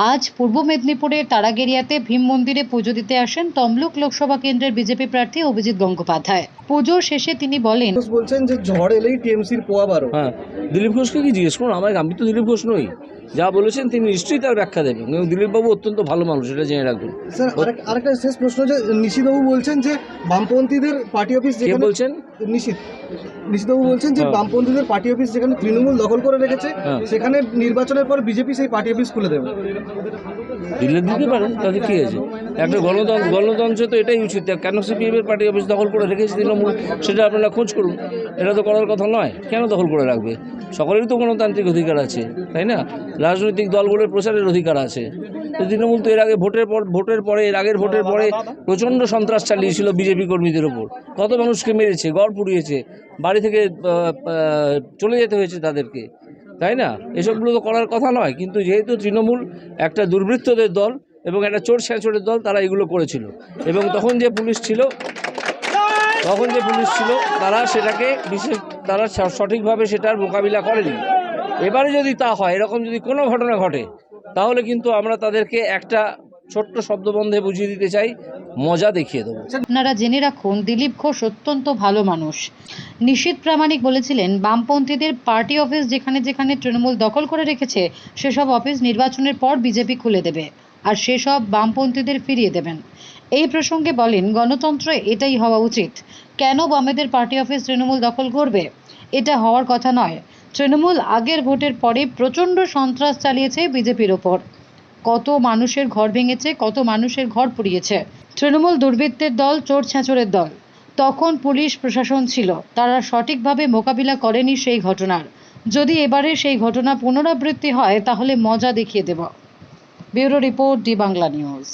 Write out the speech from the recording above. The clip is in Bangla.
আজ পূর্ব মেদিনীপুরের তারাগেরিয়াতে ভীম মন্দিরে পুজো দিতে আসেন তমলুক লোকসভা কেন্দ্রের বিজেপি প্রার্থী অভিজিৎ গঙ্গোপাধ্যায়। পুজো শেষে তিনি বলেন, বলছেন যে ঝড় এলেই টিএমসির পোয়া বারো। হ্যাঁ, দিলীপ ঘোষকে কি জিজ্ঞেস করুন, আমি তো দিলীপ ঘোষ নই। যা বলেছেন তিনি নিশ্চয়ই তার ব্যাখ্যা দেবেন, এবং দিলীপবাবু অত্যন্ত ভালো মানুষ, এটা জেনে রাখবেন। স্যার আরেকটা শেষ প্রশ্ন, যে নিশীথবাবু বলছেন যে বামপন্থীদের পার্টি অফিস কে বলছেন? নিশীথবাবু বলছেন যে বামপন্থীদের পার্টি অফিস যেখানে তৃণমূল দখল করে রেখেছে সেখানে নির্বাচনের পর বিজেপি সেই পার্টি অফিস খুলে দেবে। দিলে দিতে পারেন, তাতে কী আছে? একটা গণতন্ত্রে তো এটাই উচিত। কেন সিপিএমের পার্টি অফিস দখল করে রেখেছে তৃণমূল, সেটা আপনারা খোঁজ করুন। এটা তো করার কথা নয়। কেন দখল করে রাখবে? সকলেরই তো গণতান্ত্রিক অধিকার আছে, তাই না? রাজনৈতিক দলগুলোর প্রচারের অধিকার আছে। তো তৃণমূল তো এর আগে ভোটের পরে প্রচণ্ড সন্ত্রাস চালিয়েছিল বিজেপি কর্মীদের ওপর। কত মানুষকে মেরেছে, গড় পুড়িয়েছে, বাড়ি থেকে চলে যেতে হয়েছে তাদেরকে, তাই না? এসবগুলো তো করার কথা নয়। কিন্তু যেহেতু তৃণমূল একটা দুর্বৃত্তদের দল এবং একটা চোর ছেঁচড়ের দল, তারা এগুলো করেছিল। এবং তখন যে পুলিশ ছিল তারা সঠিকভাবে সেটার মোকাবিলা করেনি। এবারে যদি তা হয়, এরকম যদি কোনো ঘটনা ঘটে, তাহলে কিন্তু আমরা তাদেরকে একটা ছোট্ট শব্দবন্ধে বুঝিয়ে দিতে চাই, মজা দেখিয়ে দেবো। আপনারা জেনে রাখুন, দিলীপ ঘোষ অত্যন্ত ভালো মানুষ। নিশীথ প্রামাণিক বলেছিলেন, বামপন্থীদের পার্টি অফিস যেখানে যেখানে তৃণমূল দখল করে রেখেছে সেসব অফিস নির্বাচনের পর বিজেপি খুলে দেবে, আর সেসব বামপন্থীদের ফিরিয়ে দেবেন। এই প্রসঙ্গে বলেন, গণতন্ত্রে এটাই হওয়া উচিত। কেন বামেদের পার্টি অফিস তৃণমূল দখল করবে? এটা হওয়ার কথা নয়। তৃণমূল আগের ভোটের পরে প্রচণ্ড সন্ত্রাস চালিয়েছে বিজেপির ওপর। কত মানুষের ঘর ভেঙেছে, কত মানুষের ঘর পুড়িয়েছে। তৃণমূল দুর্বৃত্তের দল, চোর ছেঁচড়ের দল। তখন পুলিশ প্রশাসন ছিল, তারা সঠিকভাবে মোকাবিলা করেনি সেই ঘটনার। যদি এবারে সেই ঘটনা পুনরাবৃত্তি হয় তাহলে মজা দেখিয়ে দেব। Bureau report, D Bangla news.